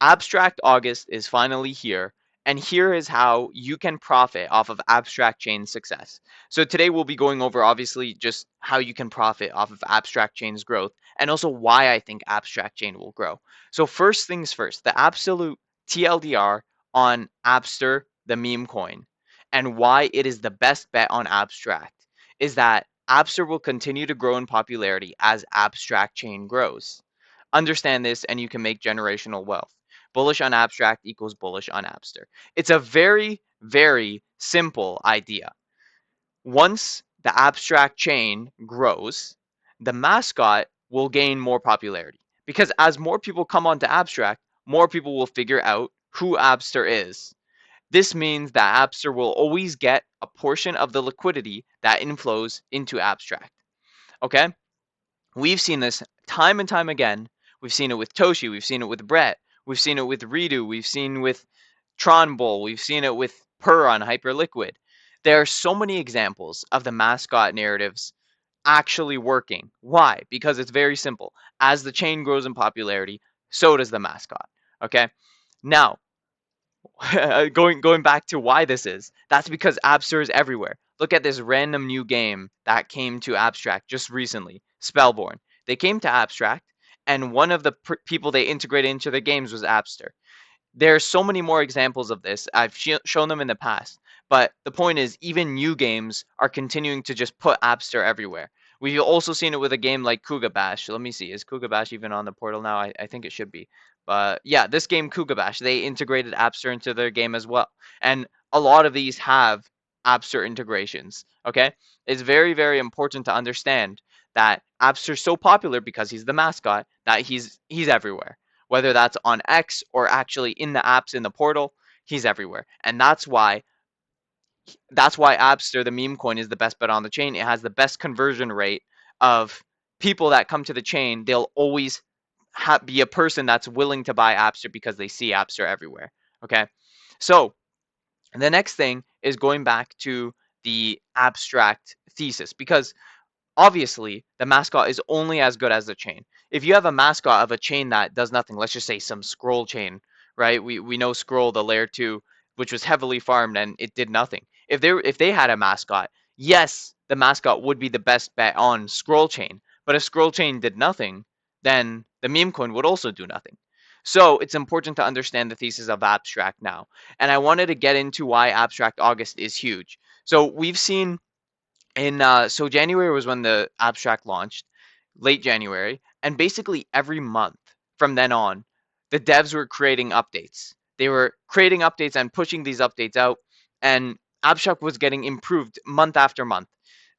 Abstract August is finally here, and here is how you can profit off of Abstract Chain's success. So today we'll be going over obviously just how you can profit off of Abstract Chain's growth, and also why I think Abstract Chain will grow. So first things first, the absolute TLDR on ABSTER, the meme coin, and why it is the best bet on Abstract is that ABSTER will continue to grow in popularity as Abstract Chain grows. Understand this and you can make generational wealth. Bullish on Abstract equals bullish on ABSTER. It's a very, very simple idea. Once the Abstract chain grows, the mascot will gain more popularity. Because as more people come onto Abstract, more people will figure out who ABSTER is. This means that ABSTER will always get a portion of the liquidity that inflows into Abstract. Okay? We've seen this time and time again. We've seen it with Toshi. We've seen it with Brett. We've seen it with Redo. We've seen it with Tron Bull. We've seen it with Purr on Hyperliquid. There are so many examples of the mascot narratives actually working. Why? Because it's very simple. As the chain grows in popularity, so does the mascot. Okay? Now, going back to why this is, that's because ABSTER is everywhere. Look at this random new game that came to Abstract just recently, Spellborn. They came to Abstract, and one of the people they integrated into their games was ABSTER. There are so many more examples of this. I've shown them in the past, but the point is, even new games are continuing to just put ABSTER everywhere. We've also seen it with a game like Kuga Bash. Let me see, is Kuga Bash even on the portal now? I think it should be. But yeah, this game Kuga Bash, they integrated ABSTER into their game as well. And a lot of these have ABSTER integrations. Okay? It's very, very important to understand that ABSTER's so popular because he's the mascot that he's everywhere. Whether that's on X or actually in the apps in the portal, he's everywhere. And that's why ABSTER, the meme coin, is the best bet on the chain. It has the best conversion rate of people that come to the chain. They'll always be a person that's willing to buy ABSTER because they see ABSTER everywhere. Okay, so the next thing is going back to the abstract thesis, because obviously the mascot is only as good as the chain. If you have a mascot of a chain that does nothing, let's just say some scroll chain, right? We know scroll, the layer 2, which was heavily farmed and it did nothing. If they had a mascot, yes, the mascot would be the best bet on scroll chain. But if scroll chain did nothing, then the meme coin would also do nothing. So it's important to understand the thesis of abstract now. And I wanted to get into why abstract August is huge. So we've seen so January was when the abstract launched, late January, and basically every month from then on, the devs were creating updates. They were creating updates and pushing these updates out, and abstract was getting improved month after month.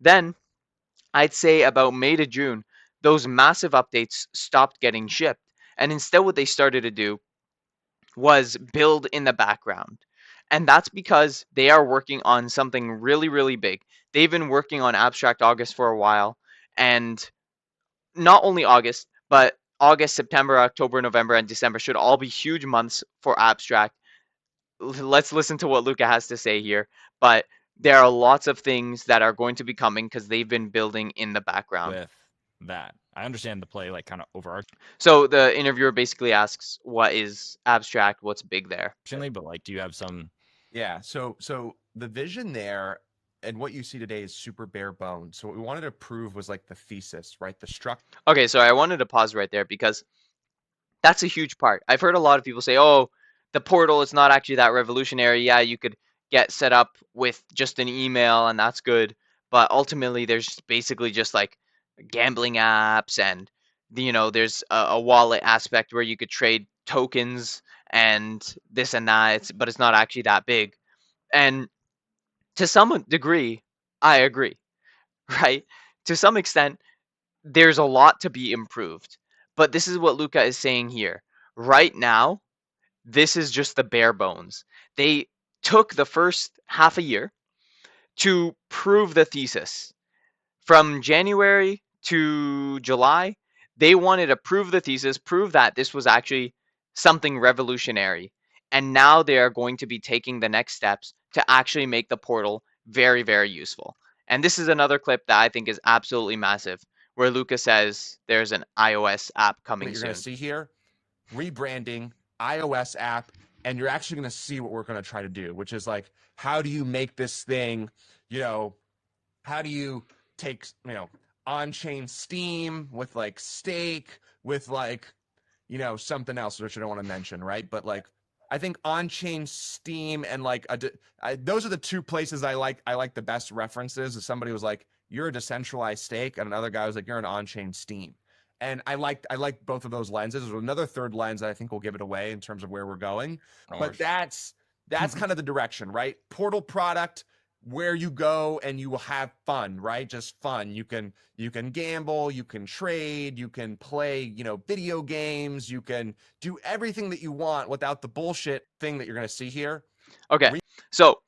Then I'd say about May to June, those massive updates stopped getting shipped, and instead what they started to do was build in the background. And that's because they are working on something really, really big. They've been working on Abstract August for a while. And not only August, but August, September, October, November, and December should all be huge months for Abstract. Let's listen to what Luca has to say here. But there are lots of things that are going to be coming because they've been building in the background. With that, I understand the play, like kind of overarchingly, So the interviewer basically asks, what is Abstract? What's big there? but like, do you have some? Yeah. So the vision there and what you see today is super bare bones. So what we wanted to prove was like the thesis, right? The structure. Okay, so I wanted to pause right there because that's a huge part. I've heard a lot of people say, "Oh, the portal is not actually that revolutionary. Yeah, you could get set up with just an email and that's good, but ultimately there's basically just like gambling apps and there's a wallet aspect where you could trade tokens and this and that. But it's not actually that big." And to some degree, I agree, right? To some extent, there's a lot to be improved. But this is what Luca is saying here. Right now, this is just the bare bones. They took the first half a year to prove the thesis. From January to July, they wanted to prove the thesis, prove that this was actually something revolutionary. And now they are going to be taking the next steps to actually make the portal very, very useful. And this is another clip that I think is absolutely massive, where Luca says there's an iOS app That coming you're soon. going to see here, rebranding, iOS app, and you're actually going to see what we're going to try to do, which is like, how do you make this thing, you know, how do you take, on-chain Steam with like stake, with like, something else which I don't want to mention, right? But like, I think on-chain Steam and like those are the two places I like the best references. If somebody was like, "You're a decentralized stake," and another guy was like, "You're an on-chain Steam," and I like both of those lenses. There's another third lens that I think will give it away in terms of where we're going, but that's kind of the direction, right? Portal product where you go and you will have fun, right? Just fun. You can gamble, you can trade, you can play, video games, you can do everything that you want without the bullshit thing that you're going to see here. Okay, so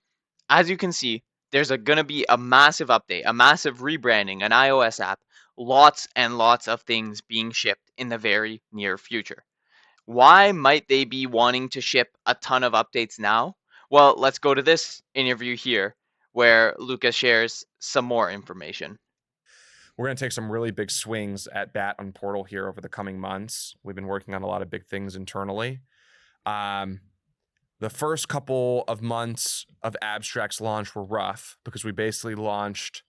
as you can see, there's going to be a massive update, a massive rebranding, an iOS app, lots and lots of things being shipped in the very near future. Why might they be wanting to ship a ton of updates now? Well, let's go to this interview here where Luca shares some more information. We're going to take some really big swings at bat on Portal here over the coming months. We've been working on a lot of big things internally. The first couple of months of Abstract's launch were rough because we basically launched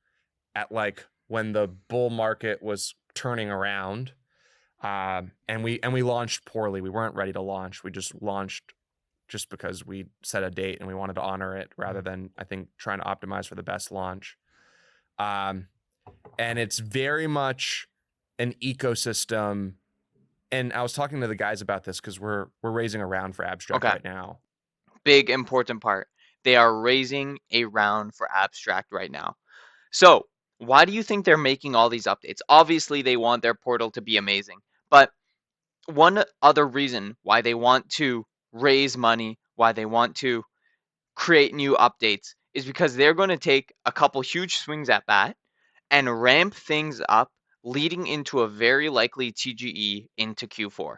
at like when the bull market was turning around, and we launched poorly. We weren't ready to launch. We just launched just because we set a date and we wanted to honor it rather than, I think, trying to optimize for the best launch. And it's very much an ecosystem. And I was talking to the guys about this because we're raising a round for Abstract Okay. right now. Big important part. They are raising a round for Abstract right now. So, why do you think they're making all these updates? Obviously, they want their portal to be amazing. But one other reason why they want to raise money, why they want to create new updates, is because they're going to take a couple huge swings at bat and ramp things up, leading into a very likely TGE into Q4.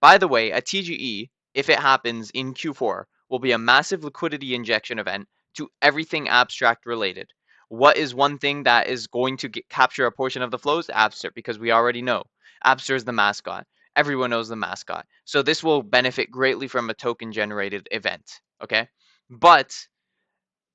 By the way, a TGE, if it happens in Q4, will be a massive liquidity injection event to everything Abstract related. What is one thing that is going to capture a portion of the flows? ABSTER, because we already know. ABSTER is the mascot. Everyone knows the mascot. So this will benefit greatly from a token generated event. Okay? But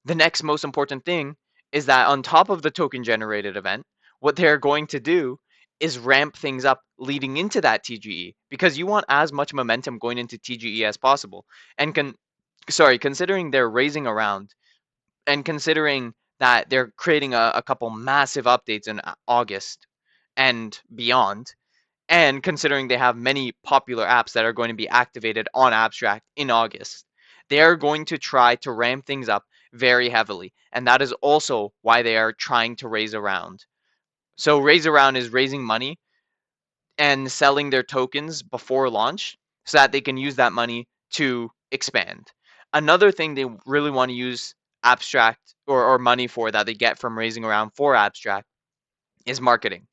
the next most important thing is that on top of the token generated event, what they're going to do is ramp things up leading into that TGE, because you want as much momentum going into TGE as possible. And considering they're raising around, and considering that they're creating a couple massive updates in August and beyond, and considering they have many popular apps that are going to be activated on Abstract in August, they are going to try to ramp things up very heavily. And that is also why they are trying to raise a round. So raise a round is raising money and selling their tokens before launch so that they can use that money to expand. Another thing they really want to use Abstract or money for that they get from raising around for Abstract is marketing.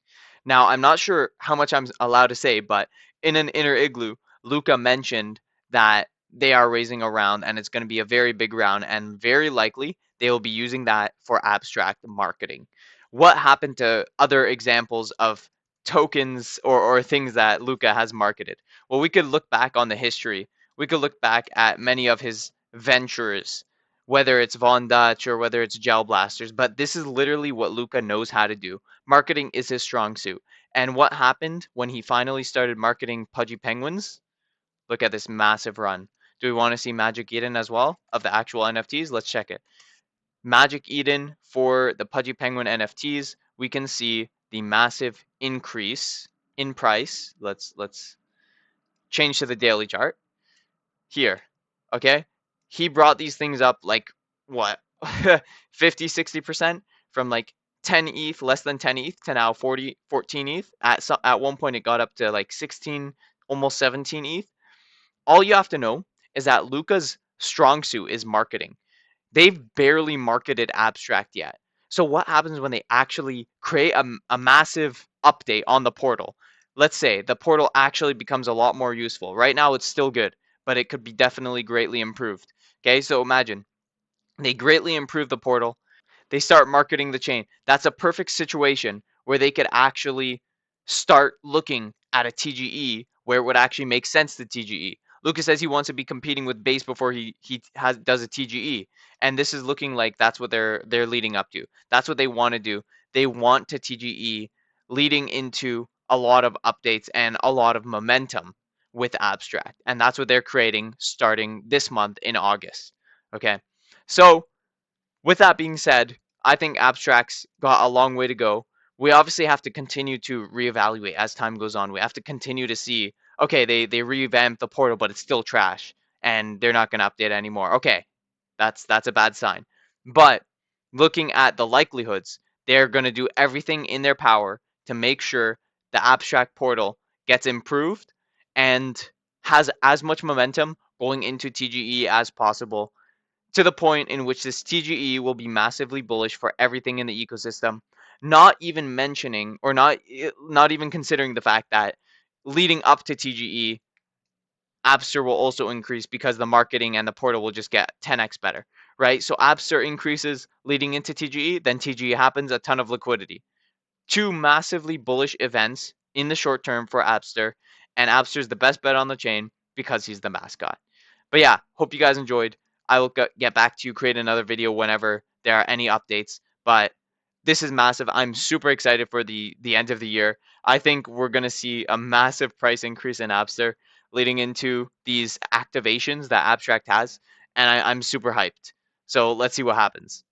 Now, I'm not sure how much I'm allowed to say, but in an inner igloo, Luca mentioned that they are raising a round and it's going to be a very big round, and very likely they will be using that for Abstract marketing. What happened to other examples of tokens or things that Luca has marketed? Well, we could look back on the history. We could look back at many of his ventures, whether it's Von Dutch or whether it's Gel Blasters, but this is literally what Luca knows how to do. Marketing is his strong suit. And what happened when he finally started marketing Pudgy Penguins? Look at this massive run. Do we want to see Magic Eden as well of the actual NFTs? Let's check it. Magic Eden for the Pudgy Penguin NFTs, we can see the massive increase in price. Let's change to the daily chart here. Okay? He brought these things up like what? 50-60% from like 10 ETH, less than 10 ETH to now 14 ETH. At one point it got up to like 16, almost 17 ETH. All you have to know is that Luca's strong suit is marketing. They've barely marketed Abstract yet. So what happens when they actually create a massive update on the portal? Let's say the portal actually becomes a lot more useful. Right now it's still good, but it could be definitely greatly improved. Okay, so imagine they greatly improve the portal. They start marketing the chain. That's a perfect situation where they could actually start looking at a TGE where it would actually make sense to TGE. Lucas says he wants to be competing with base before he does a TGE, and this is looking like that's what they're leading up to. That's what they want to do. They want to TGE, leading into a lot of updates and a lot of momentum with Abstract, and that's what they're creating starting this month in August. Okay, so with that being said, I think Abstract's got a long way to go. We obviously have to continue to reevaluate as time goes on. We have to continue to see, okay, they revamped the portal, but it's still trash, and they're not going to update it anymore. Okay, that's a bad sign. But looking at the likelihoods, they're going to do everything in their power to make sure the Abstract portal gets improved and has as much momentum going into TGE as possible, to the point in which this TGE will be massively bullish for everything in the ecosystem, not even mentioning or not even considering the fact that leading up to TGE, ABSTER will also increase because the marketing and the portal will just get 10x better, right? So ABSTER increases leading into TGE, then TGE happens, a ton of liquidity. Two massively bullish events in the short term for ABSTER, and ABSTER is the best bet on the chain because he's the mascot. But yeah, hope you guys enjoyed. I will get back to you, create another video whenever there are any updates. But this is massive. I'm super excited for the end of the year. I think we're gonna see a massive price increase in ABSTER leading into these activations that Abstract has, and I'm super hyped. So let's see what happens.